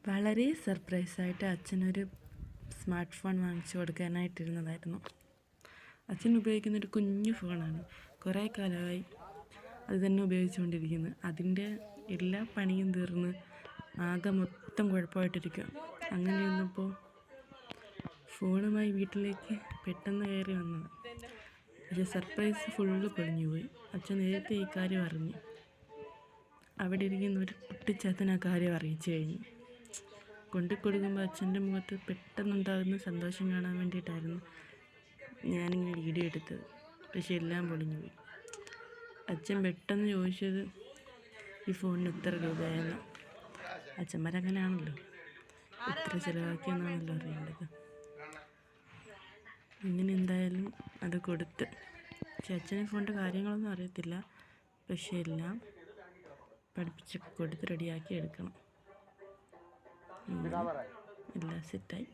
വളരെ സർപ്രൈസായിട്ട് അച്ഛനൊരു smart phone വാങ്ങിച്ചു കൊടുക്കാനായിട്ടിരുന്നതായിരുന്നു. അച്ഛൻ ഉപയോഗിക്കുന്നൊരു കുഞ്ഞു ഫോണാണ്. കുറേ കാലമായി അത് തന്നെ ഉപയോഗിച്ചുകൊണ്ടിരിക്കുന്നു. അതിൻ്റെ എല്ലാ പണിയും തീർന്ന് ആകെ മൊത്തം കുഴപ്പമായിട്ടിരിക്കുക. അങ്ങനെ ഇരുന്നപ്പോൾ ഫോണുമായി വീട്ടിലേക്ക് പെട്ടെന്ന് കയറി വന്നത്. പക്ഷേ സർപ്രൈസ് ഫുള്ള് പൊളിഞ്ഞു പോയി. അച്ഛൻ നേരത്തെ ഈ കാര്യം അറിഞ്ഞു. അവിടെ ഇരിക്കുന്ന ഒരു കുട്ടിച്ചാത്തൻ ആ കാര്യം അറിയിച്ചു കഴിഞ്ഞു. കൊണ്ടുകൊടുക്കുമ്പോൾ അച്ഛൻ്റെ മുഖത്ത് പെട്ടെന്നുണ്ടാകുന്ന സന്തോഷം കാണാൻ വേണ്ടിയിട്ടായിരുന്നു ഞാനിങ്ങനെ വീഡിയോ എടുത്തത്. പക്ഷെ എല്ലാം പൊളിഞ്ഞു പോയി. അച്ഛൻ പെട്ടെന്ന് ചോദിച്ചത് ഈ ഫോണിന് എത്ര രൂപയായിരുന്നു. അച്ഛന്മാരങ്ങനെയാണല്ലോ, എത്ര ചിലവാക്കിയെന്നാണല്ലോ അറിയേണ്ടത്. അങ്ങനെ എന്തായാലും അത് കൊടുത്ത്. പക്ഷെ അച്ഛനെ ഫോണിൻ്റെ കാര്യങ്ങളൊന്നും അറിയത്തില്ല. പക്ഷെ എല്ലാം പഠിപ്പിച്ചൊക്കെ കൊടുത്ത് റെഡിയാക്കി എടുക്കണം. എല്ലാം സെറ്റായി.